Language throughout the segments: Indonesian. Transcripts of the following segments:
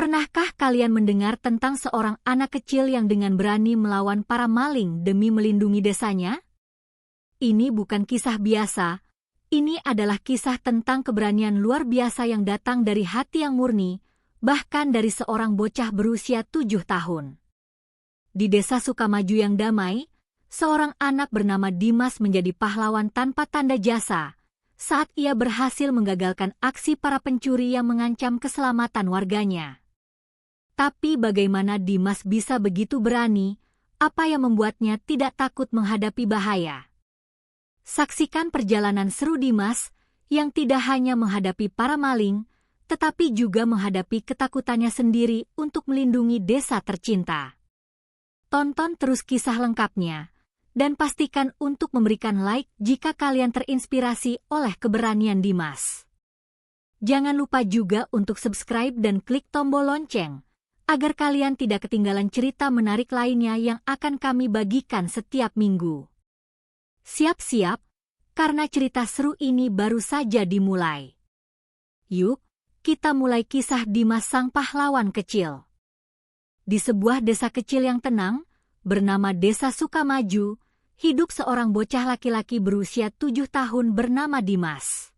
Pernahkah kalian mendengar tentang seorang anak kecil yang dengan berani melawan para maling demi melindungi desanya? Ini bukan kisah biasa, ini adalah kisah tentang keberanian luar biasa yang datang dari hati yang murni, bahkan dari seorang bocah berusia 7 tahun. Di desa Sukamaju yang damai, seorang anak bernama Dimas menjadi pahlawan tanpa tanda jasa saat ia berhasil menggagalkan aksi para pencuri yang mengancam keselamatan warganya. Tapi bagaimana Dimas bisa begitu berani? Apa yang membuatnya tidak takut menghadapi bahaya? Saksikan perjalanan seru Dimas yang tidak hanya menghadapi para maling, tetapi juga menghadapi ketakutannya sendiri untuk melindungi desa tercinta. Tonton terus kisah lengkapnya, dan pastikan untuk memberikan like jika kalian terinspirasi oleh keberanian Dimas. Jangan lupa juga untuk subscribe dan klik tombol lonceng, agar kalian tidak ketinggalan cerita menarik lainnya yang akan kami bagikan setiap minggu. Siap-siap, karena cerita seru ini baru saja dimulai. Yuk, kita mulai kisah Dimas sang pahlawan kecil. Di sebuah desa kecil yang tenang, bernama Desa Sukamaju, hidup seorang bocah laki-laki berusia 7 tahun bernama Dimas.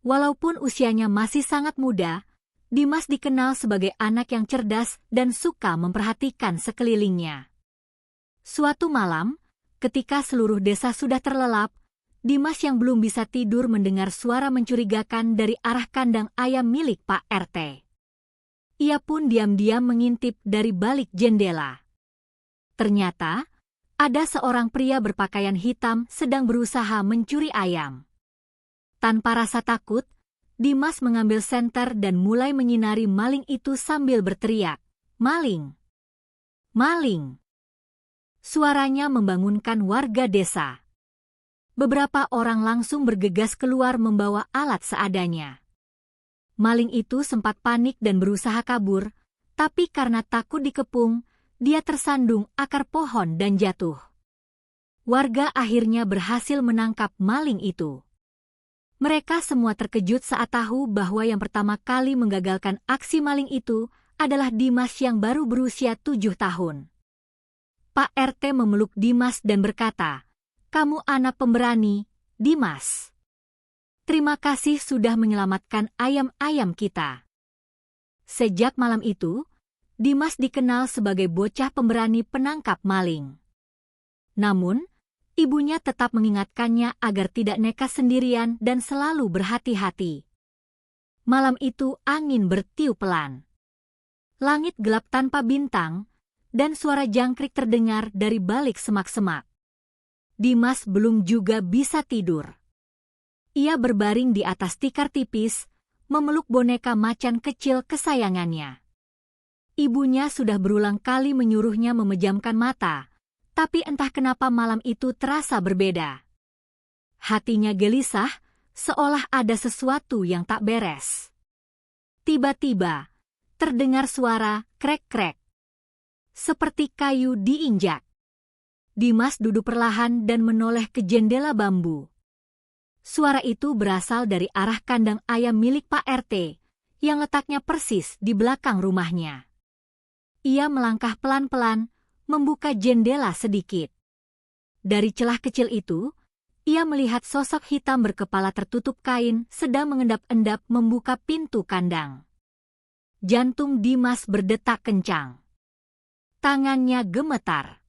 Walaupun usianya masih sangat muda, Dimas dikenal sebagai anak yang cerdas dan suka memperhatikan sekelilingnya. Suatu malam, ketika seluruh desa sudah terlelap, Dimas yang belum bisa tidur mendengar suara mencurigakan dari arah kandang ayam milik Pak RT. Ia pun diam-diam mengintip dari balik jendela. Ternyata, ada seorang pria berpakaian hitam sedang berusaha mencuri ayam. Tanpa rasa takut, Dimas mengambil senter dan mulai menyinari maling itu sambil berteriak, "Maling! Maling!" Suaranya membangunkan warga desa. Beberapa orang langsung bergegas keluar membawa alat seadanya. Maling itu sempat panik dan berusaha kabur, tapi karena takut dikepung, dia tersandung akar pohon dan jatuh. Warga akhirnya berhasil menangkap maling itu. Mereka semua terkejut saat tahu bahwa yang pertama kali menggagalkan aksi maling itu adalah Dimas yang baru berusia 7 tahun. Pak RT memeluk Dimas dan berkata, "Kamu anak pemberani, Dimas. Terima kasih sudah menyelamatkan ayam-ayam kita." Sejak malam itu, Dimas dikenal sebagai bocah pemberani penangkap maling. Namun, ibunya tetap mengingatkannya agar tidak nekat sendirian dan selalu berhati-hati. Malam itu angin bertiup pelan. Langit gelap tanpa bintang, dan suara jangkrik terdengar dari balik semak-semak. Dimas belum juga bisa tidur. Ia berbaring di atas tikar tipis, memeluk boneka macan kecil kesayangannya. Ibunya sudah berulang kali menyuruhnya memejamkan mata, tapi entah kenapa malam itu terasa berbeda. Hatinya gelisah, seolah ada sesuatu yang tak beres. Tiba-tiba, terdengar suara krek-krek. Seperti kayu diinjak. Dimas duduk perlahan dan menoleh ke jendela bambu. Suara itu berasal dari arah kandang ayam milik Pak RT, yang letaknya persis di belakang rumahnya. Ia melangkah pelan-pelan, membuka jendela sedikit. Dari celah kecil itu, ia melihat sosok hitam berkepala tertutup kain sedang mengendap-endap membuka pintu kandang. Jantung Dimas berdetak kencang. Tangannya gemetar.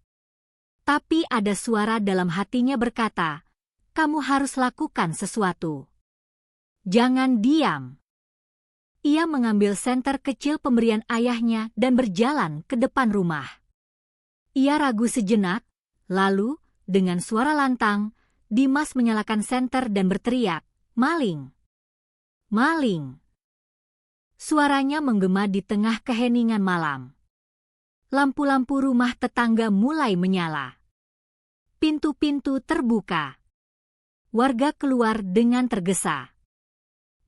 Tapi ada suara dalam hatinya berkata, "Kamu harus lakukan sesuatu. Jangan diam." Ia mengambil senter kecil pemberian ayahnya dan berjalan ke depan rumah. Ia ragu sejenak, lalu, dengan suara lantang, Dimas menyalakan senter dan berteriak, "Maling! Maling!" Suaranya menggema di tengah keheningan malam. Lampu-lampu rumah tetangga mulai menyala. Pintu-pintu terbuka. Warga keluar dengan tergesa.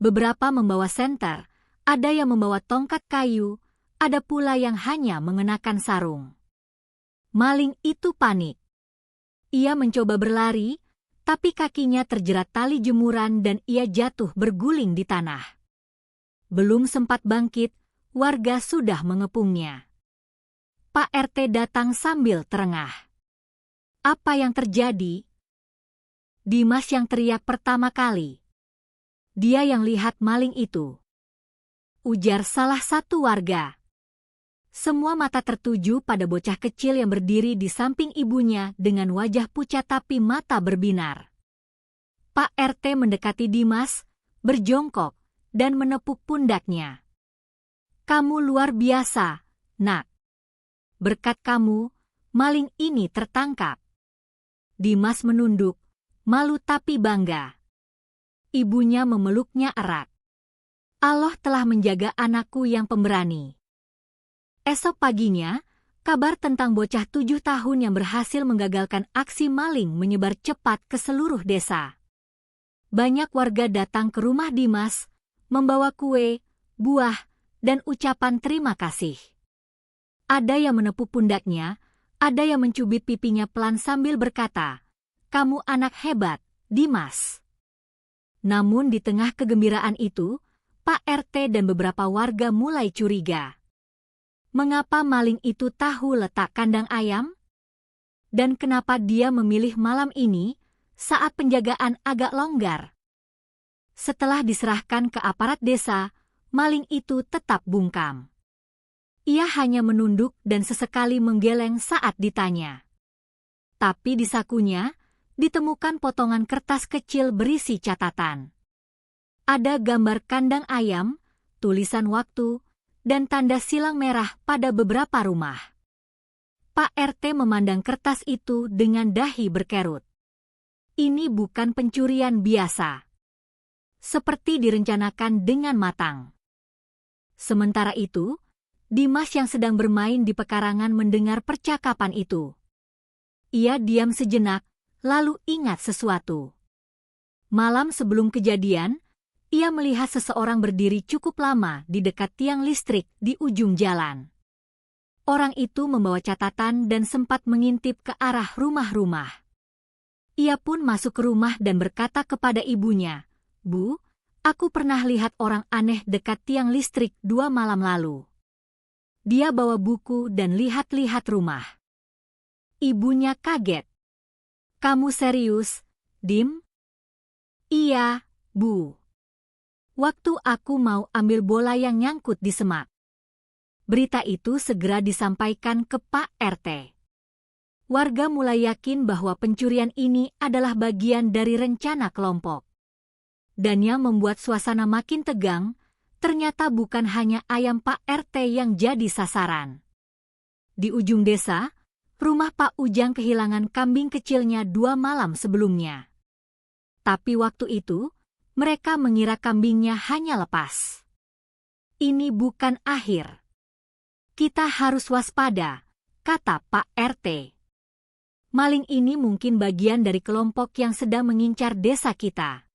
Beberapa membawa senter, ada yang membawa tongkat kayu, ada pula yang hanya mengenakan sarung. Maling itu panik. Ia mencoba berlari, tapi kakinya terjerat tali jemuran dan ia jatuh berguling di tanah. Belum sempat bangkit, Warga sudah mengepungnya. Pak RT datang sambil terengah. Apa yang terjadi? Dimas yang teriak pertama kali. Dia yang lihat maling itu. Ujar salah satu warga. Semua mata tertuju pada bocah kecil yang berdiri di samping ibunya dengan wajah pucat tapi mata berbinar. Pak RT mendekati Dimas, berjongkok, dan menepuk pundaknya. Kamu luar biasa, Nak. Berkat kamu, maling ini tertangkap. Dimas menunduk, malu tapi bangga. Ibunya memeluknya erat. Allah telah menjaga anakku yang pemberani. Esok paginya, kabar tentang bocah 7 tahun yang berhasil menggagalkan aksi maling menyebar cepat ke seluruh desa. Banyak warga datang ke rumah Dimas, membawa kue, buah, dan ucapan terima kasih. Ada yang menepuk pundaknya, ada yang mencubit pipinya pelan sambil berkata, "Kamu anak hebat, Dimas." Namun di tengah kegembiraan itu, Pak RT dan beberapa warga mulai curiga. Mengapa maling itu tahu letak kandang ayam? Dan kenapa dia memilih malam ini saat penjagaan agak longgar? Setelah diserahkan ke aparat desa, maling itu tetap bungkam. Ia hanya menunduk dan sesekali menggeleng saat ditanya. Tapi di sakunya, ditemukan potongan kertas kecil berisi catatan. Ada gambar kandang ayam, tulisan waktu, dan tanda silang merah pada beberapa rumah. Pak RT memandang kertas itu dengan dahi berkerut. Ini bukan pencurian biasa. Seperti direncanakan dengan matang. Sementara itu, Dimas yang sedang bermain di pekarangan mendengar percakapan itu. Ia diam sejenak, lalu ingat sesuatu. Malam sebelum kejadian, ia melihat seseorang berdiri cukup lama di dekat tiang listrik di ujung jalan. Orang itu membawa catatan dan sempat mengintip ke arah rumah-rumah. Ia pun masuk ke rumah dan berkata kepada ibunya, "Bu, aku pernah lihat orang aneh dekat tiang listrik 2 malam lalu." Dia bawa buku dan lihat-lihat rumah. Ibunya kaget. "Kamu serius, Dim?" "Iya, Bu. Waktu aku mau ambil bola yang nyangkut di semak." Berita itu segera disampaikan ke Pak RT. Warga mulai yakin bahwa pencurian ini adalah bagian dari rencana kelompok. Dan yang membuat suasana makin tegang, ternyata bukan hanya ayam Pak RT yang jadi sasaran. Di ujung desa, rumah Pak Ujang kehilangan kambing kecilnya 2 malam sebelumnya. Tapi waktu itu, mereka mengira kambingnya hanya lepas. Ini bukan akhir. Kita harus waspada, kata Pak RT. Maling ini mungkin bagian dari kelompok yang sedang mengincar desa kita.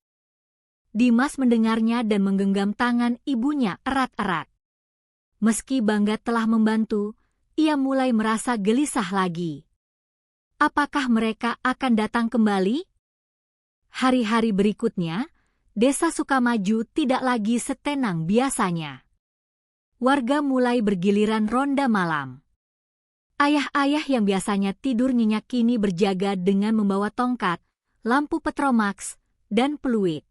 Dimas mendengarnya dan menggenggam tangan ibunya erat-erat. Meski bangga telah membantu, ia mulai merasa gelisah lagi. Apakah mereka akan datang kembali? Hari-hari berikutnya, Desa Sukamaju tidak lagi setenang biasanya. Warga mulai bergiliran ronda malam. Ayah-ayah yang biasanya tidur nyenyak kini berjaga dengan membawa tongkat, lampu petromax, dan peluit.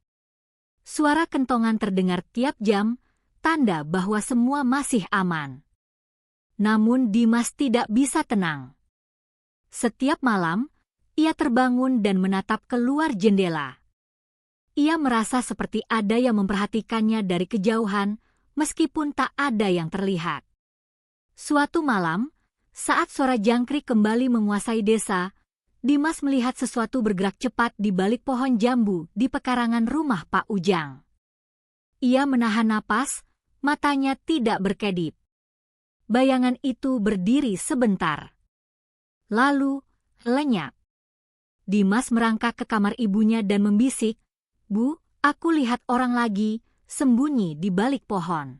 Suara kentongan terdengar tiap jam, tanda bahwa semua masih aman. Namun Dimas tidak bisa tenang. Setiap malam, ia terbangun dan menatap keluar jendela. Ia merasa seperti ada yang memperhatikannya dari kejauhan, meskipun tak ada yang terlihat. Suatu malam, saat suara jangkrik kembali menguasai desa, Dimas melihat sesuatu bergerak cepat di balik pohon jambu di pekarangan rumah Pak Ujang. Ia menahan napas, matanya tidak berkedip. Bayangan itu berdiri sebentar. Lalu, lenyap. Dimas merangkak ke kamar ibunya dan membisik, "Bu, aku lihat orang lagi, sembunyi di balik pohon."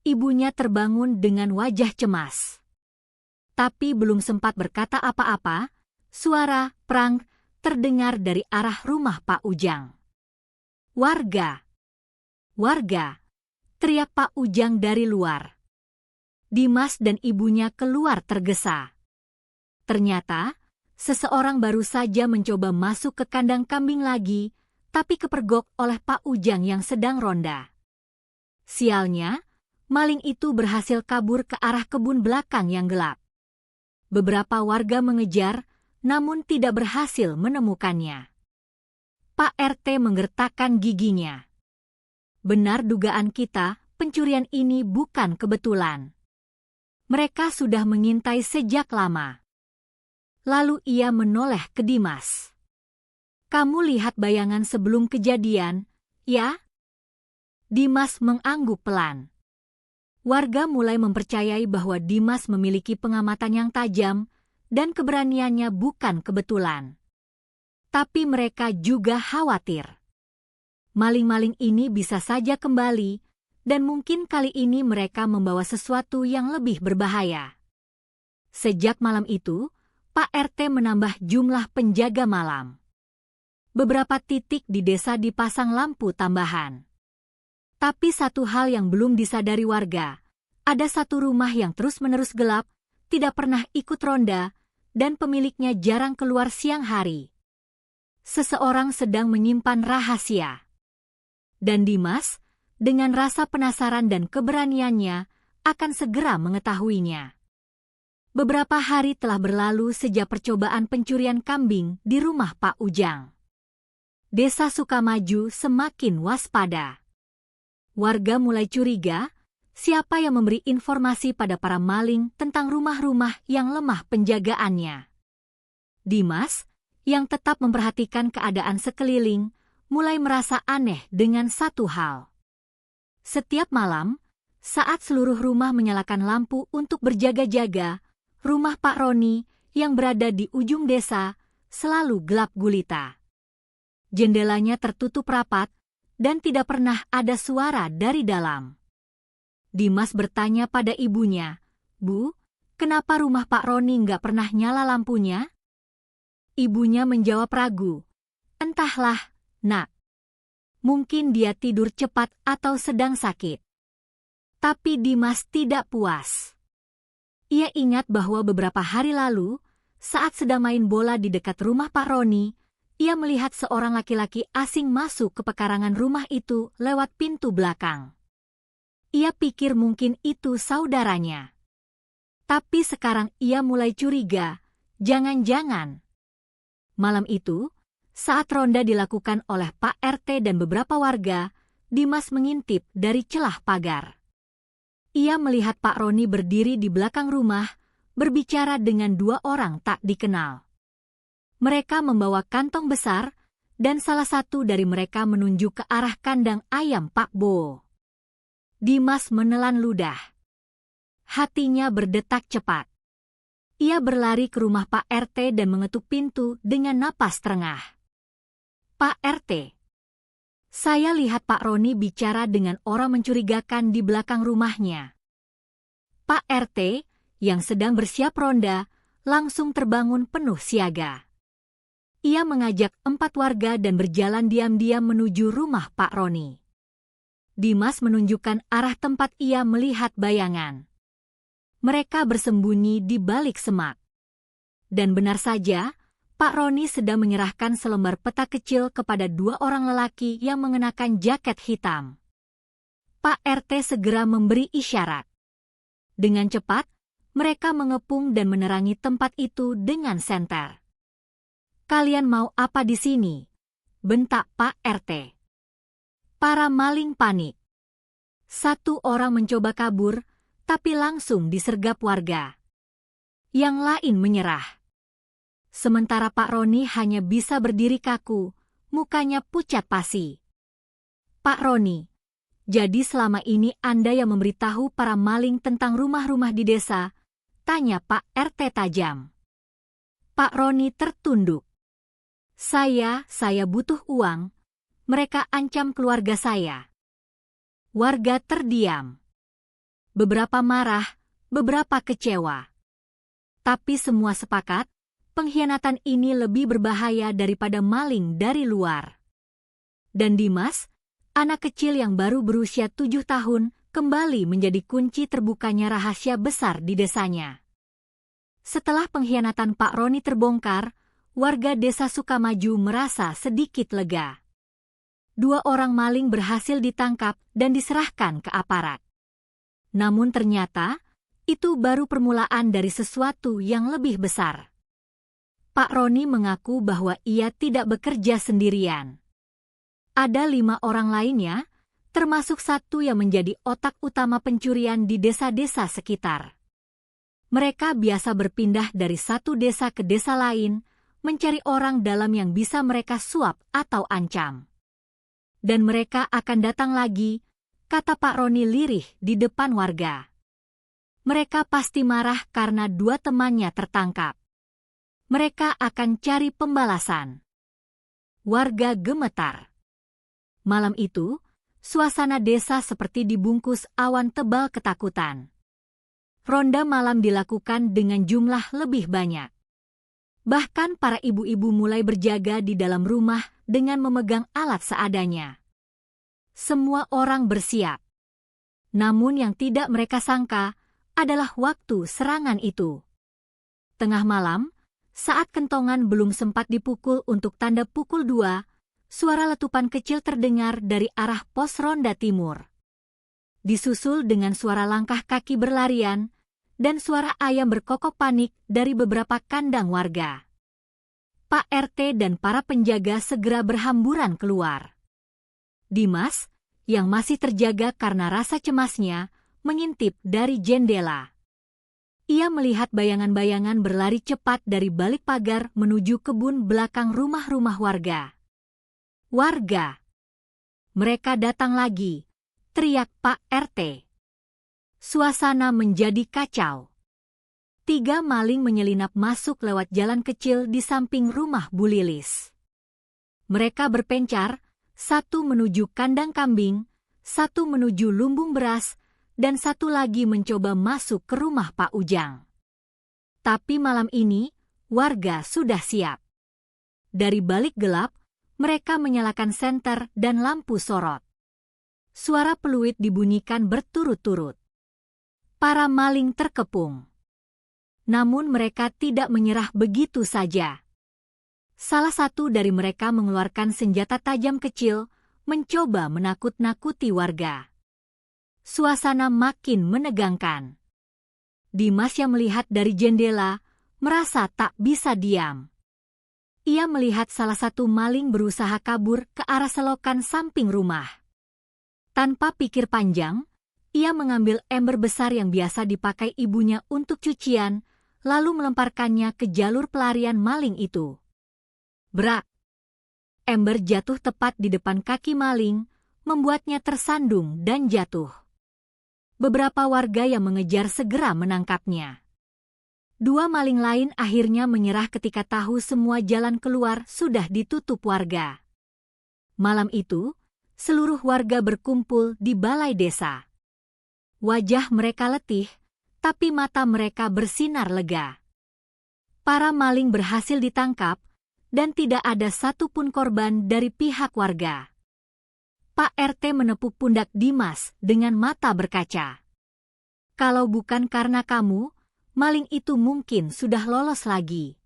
Ibunya terbangun dengan wajah cemas. Tapi belum sempat berkata apa-apa, suara "prang" terdengar dari arah rumah Pak Ujang. Warga! Warga! teriak Pak Ujang dari luar. Dimas dan ibunya keluar tergesa. Ternyata, seseorang baru saja mencoba masuk ke kandang kambing lagi, tapi kepergok oleh Pak Ujang yang sedang ronda. Sialnya, maling itu berhasil kabur ke arah kebun belakang yang gelap. Beberapa warga mengejar, namun tidak berhasil menemukannya. Pak RT menggertakkan giginya. Benar dugaan kita, pencurian ini bukan kebetulan. Mereka sudah mengintai sejak lama. Lalu ia menoleh ke Dimas. Kamu lihat bayangan sebelum kejadian, ya? Dimas mengangguk pelan. Warga mulai mempercayai bahwa Dimas memiliki pengamatan yang tajam dan keberaniannya bukan kebetulan. Tapi mereka juga khawatir. Maling-maling ini bisa saja kembali, dan mungkin kali ini mereka membawa sesuatu yang lebih berbahaya. Sejak malam itu, Pak RT menambah jumlah penjaga malam. Beberapa titik di desa dipasang lampu tambahan. Tapi satu hal yang belum disadari warga, ada satu rumah yang terus-menerus gelap, tidak pernah ikut ronda, dan pemiliknya jarang keluar siang hari. Seseorang sedang menyimpan rahasia. Dan Dimas, dengan rasa penasaran dan keberaniannya, akan segera mengetahuinya. Beberapa hari telah berlalu sejak percobaan pencurian kambing di rumah Pak Ujang. Desa Sukamaju semakin waspada. Warga mulai curiga, siapa yang memberi informasi pada para maling tentang rumah-rumah yang lemah penjagaannya. Dimas, yang tetap memperhatikan keadaan sekeliling, mulai merasa aneh dengan satu hal. Setiap malam, saat seluruh rumah menyalakan lampu untuk berjaga-jaga, rumah Pak Roni yang berada di ujung desa selalu gelap gulita. Jendelanya tertutup rapat, dan tidak pernah ada suara dari dalam. Dimas bertanya pada ibunya, "Bu, kenapa rumah Pak Roni nggak pernah nyala lampunya?" Ibunya menjawab ragu, "Entahlah, Nak. Mungkin dia tidur cepat atau sedang sakit." Tapi Dimas tidak puas. Ia ingat bahwa beberapa hari lalu, saat sedang main bola di dekat rumah Pak Roni, ia melihat seorang laki-laki asing masuk ke pekarangan rumah itu lewat pintu belakang. Ia pikir mungkin itu saudaranya. Tapi sekarang ia mulai curiga, jangan-jangan. Malam itu, saat ronda dilakukan oleh Pak RT dan beberapa warga, Dimas mengintip dari celah pagar. Ia melihat Pak Roni berdiri di belakang rumah, berbicara dengan dua orang tak dikenal. Mereka membawa kantong besar, dan salah satu dari mereka menunjuk ke arah kandang ayam Pak Bo. Dimas menelan ludah. Hatinya berdetak cepat. Ia berlari ke rumah Pak RT dan mengetuk pintu dengan napas terengah. "Pak RT, saya lihat Pak Roni bicara dengan orang mencurigakan di belakang rumahnya." Pak RT, yang sedang bersiap ronda, langsung terbangun penuh siaga. Ia mengajak 4 warga dan berjalan diam-diam menuju rumah Pak Roni. Dimas menunjukkan arah tempat ia melihat bayangan. Mereka bersembunyi di balik semak. Dan benar saja, Pak Roni sedang menyerahkan selembar peta kecil kepada 2 orang lelaki yang mengenakan jaket hitam. Pak RT segera memberi isyarat. Dengan cepat, mereka mengepung dan menerangi tempat itu dengan senter. "Kalian mau apa di sini?" bentak Pak RT. Para maling panik. Satu orang mencoba kabur, tapi langsung disergap warga. Yang lain menyerah. Sementara Pak Roni hanya bisa berdiri kaku, mukanya pucat pasi. "Pak Roni, jadi selama ini Anda yang memberitahu para maling tentang rumah-rumah di desa?" tanya Pak RT tajam. Pak Roni tertunduk. Saya butuh uang. Mereka ancam keluarga saya." Warga terdiam. Beberapa marah, beberapa kecewa. Tapi semua sepakat, pengkhianatan ini lebih berbahaya daripada maling dari luar. Dan Dimas, Anak kecil yang baru berusia 7 tahun kembali menjadi kunci terbukanya rahasia besar di desanya. Setelah pengkhianatan Pak Roni terbongkar, warga desa Sukamaju merasa sedikit lega. 2 orang maling berhasil ditangkap dan diserahkan ke aparat. Namun ternyata, itu baru permulaan dari sesuatu yang lebih besar. Pak Roni mengaku bahwa ia tidak bekerja sendirian. Ada 5 orang lainnya, termasuk satu yang menjadi otak utama pencurian di desa-desa sekitar. Mereka biasa berpindah dari satu desa ke desa lain, mencari orang dalam yang bisa mereka suap atau ancam. Dan mereka akan datang lagi, kata Pak Roni lirih di depan warga. Mereka pasti marah karena 2 temannya tertangkap. Mereka akan cari pembalasan. Warga gemetar. Malam itu, suasana desa seperti dibungkus awan tebal ketakutan. Ronda malam dilakukan dengan jumlah lebih banyak. Bahkan para ibu-ibu mulai berjaga di dalam rumah dengan memegang alat seadanya. Semua orang bersiap. Namun yang tidak mereka sangka adalah waktu serangan itu. Tengah malam, saat kentongan belum sempat dipukul untuk tanda pukul 2, suara letupan kecil terdengar dari arah pos ronda timur. Disusul dengan suara langkah kaki berlarian dan suara ayam berkokok panik dari beberapa kandang warga. Pak RT dan para penjaga segera berhamburan keluar. Dimas, yang masih terjaga karena rasa cemasnya, mengintip dari jendela. Ia melihat bayangan-bayangan berlari cepat dari balik pagar menuju kebun belakang rumah-rumah warga. Warga! Mereka datang lagi, teriak Pak RT. Suasana menjadi kacau. 3 maling menyelinap masuk lewat jalan kecil di samping rumah Bu Lilis. Mereka berpencar, satu menuju kandang kambing, satu menuju lumbung beras, dan satu lagi mencoba masuk ke rumah Pak Ujang. Tapi malam ini, warga sudah siap. Dari balik gelap, mereka menyalakan senter dan lampu sorot. Suara peluit dibunyikan berturut-turut. Para maling terkepung. Namun mereka tidak menyerah begitu saja. Salah satu dari mereka mengeluarkan senjata tajam kecil, mencoba menakut-nakuti warga. Suasana makin menegangkan. Dimas yang melihat dari jendela, merasa tak bisa diam. Ia melihat salah satu maling berusaha kabur ke arah selokan samping rumah. Tanpa pikir panjang, ia mengambil ember besar yang biasa dipakai ibunya untuk cucian, lalu melemparkannya ke jalur pelarian maling itu. Brak! Ember jatuh tepat di depan kaki maling, membuatnya tersandung dan jatuh. Beberapa warga yang mengejar segera menangkapnya. 2 maling lain akhirnya menyerah ketika tahu semua jalan keluar sudah ditutup warga. Malam itu, seluruh warga berkumpul di balai desa. Wajah mereka letih, tapi mata mereka bersinar lega. Para maling berhasil ditangkap, dan tidak ada satupun korban dari pihak warga. Pak RT menepuk pundak Dimas dengan mata berkaca. Kalau bukan karena kamu, maling itu mungkin sudah lolos lagi.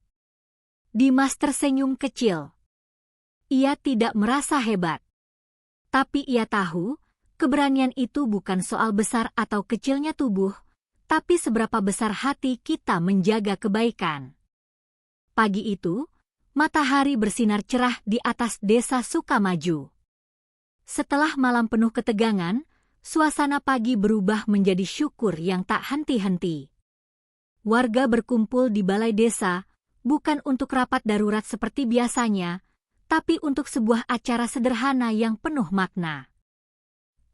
Dimas tersenyum kecil. Ia tidak merasa hebat. Tapi ia tahu, keberanian itu bukan soal besar atau kecilnya tubuh, tapi seberapa besar hati kita menjaga kebaikan. Pagi itu, matahari bersinar cerah di atas desa Sukamaju. Setelah malam penuh ketegangan, suasana pagi berubah menjadi syukur yang tak henti-henti. Warga berkumpul di balai desa, bukan untuk rapat darurat seperti biasanya, tapi untuk sebuah acara sederhana yang penuh makna.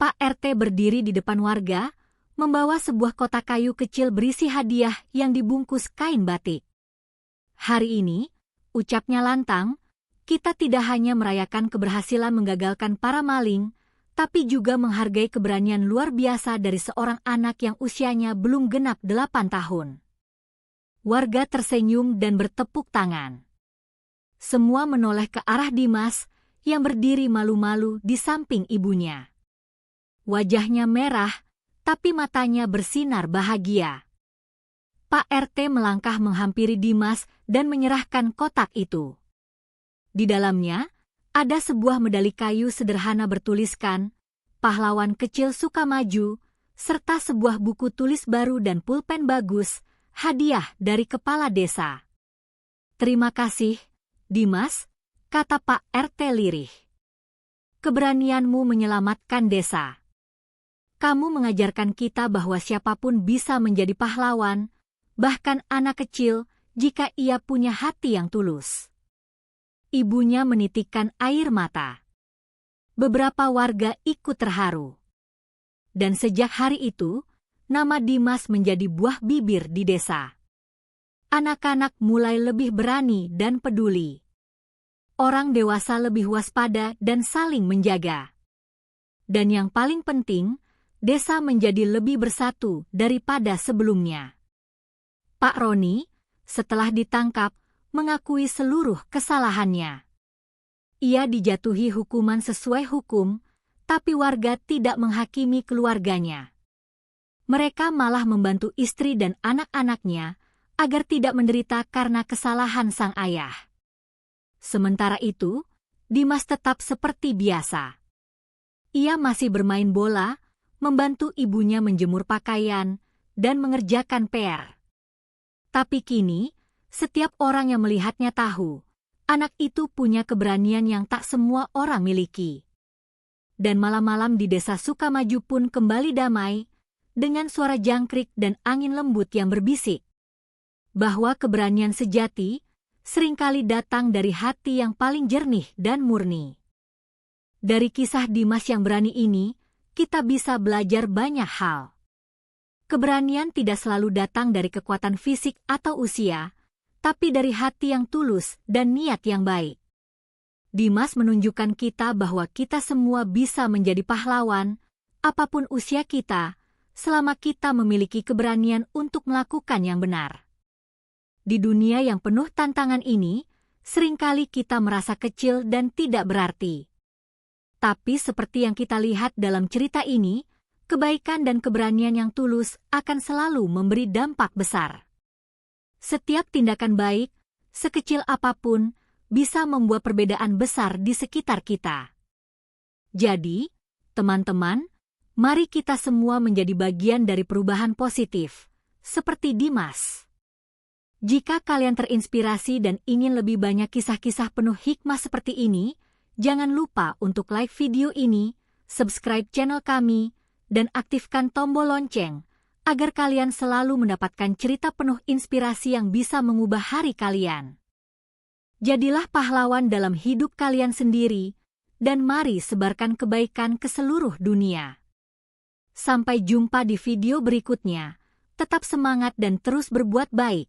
Pak RT berdiri di depan warga, membawa sebuah kotak kayu kecil berisi hadiah yang dibungkus kain batik. Hari ini, ucapnya lantang, kita tidak hanya merayakan keberhasilan menggagalkan para maling, tapi juga menghargai keberanian luar biasa dari seorang anak yang usianya belum genap 8 tahun. Warga tersenyum dan bertepuk tangan. Semua menoleh ke arah Dimas, yang berdiri malu-malu di samping ibunya. Wajahnya merah, tapi matanya bersinar bahagia. Pak RT melangkah menghampiri Dimas dan menyerahkan kotak itu. Di dalamnya, ada sebuah medali kayu sederhana bertuliskan, "Pahlawan Kecil Sukamaju," serta sebuah buku tulis baru dan pulpen bagus, hadiah dari kepala desa. "Terima kasih, Dimas," kata Pak RT lirih. "Keberanianmu menyelamatkan desa. Kamu mengajarkan kita bahwa siapapun bisa menjadi pahlawan, bahkan anak kecil, jika ia punya hati yang tulus." Ibunya menitikkan air mata. Beberapa warga ikut terharu. Dan sejak hari itu, nama Dimas menjadi buah bibir di desa. Anak-anak mulai lebih berani dan peduli. Orang dewasa lebih waspada dan saling menjaga. Dan yang paling penting, desa menjadi lebih bersatu daripada sebelumnya. Pak Roni, setelah ditangkap, mengakui seluruh kesalahannya. Ia dijatuhi hukuman sesuai hukum, tapi warga tidak menghakimi keluarganya. Mereka malah membantu istri dan anak-anaknya agar tidak menderita karena kesalahan sang ayah. Sementara itu, Dimas tetap seperti biasa. Ia masih bermain bola, membantu ibunya menjemur pakaian, dan mengerjakan PR. Tapi kini, setiap orang yang melihatnya tahu, anak itu punya keberanian yang tak semua orang miliki. Dan malam-malam di desa Sukamaju pun kembali damai, dengan suara jangkrik dan angin lembut yang berbisik. Bahwa keberanian sejati seringkali datang dari hati yang paling jernih dan murni. Dari kisah Dimas yang berani ini, kita bisa belajar banyak hal. Keberanian tidak selalu datang dari kekuatan fisik atau usia, tapi dari hati yang tulus dan niat yang baik. Dimas menunjukkan kita bahwa kita semua bisa menjadi pahlawan, apapun usia kita, selama kita memiliki keberanian untuk melakukan yang benar. Di dunia yang penuh tantangan ini, seringkali kita merasa kecil dan tidak berarti. Tapi seperti yang kita lihat dalam cerita ini, kebaikan dan keberanian yang tulus akan selalu memberi dampak besar. Setiap tindakan baik, sekecil apapun, bisa membuat perbedaan besar di sekitar kita. Jadi, teman-teman, mari kita semua menjadi bagian dari perubahan positif, seperti Dimas. Jika kalian terinspirasi dan ingin lebih banyak kisah-kisah penuh hikmah seperti ini, jangan lupa untuk like video ini, subscribe channel kami, dan aktifkan tombol lonceng, agar kalian selalu mendapatkan cerita penuh inspirasi yang bisa mengubah hari kalian. Jadilah pahlawan dalam hidup kalian sendiri, dan mari sebarkan kebaikan ke seluruh dunia. Sampai jumpa di video berikutnya, tetap semangat dan terus berbuat baik.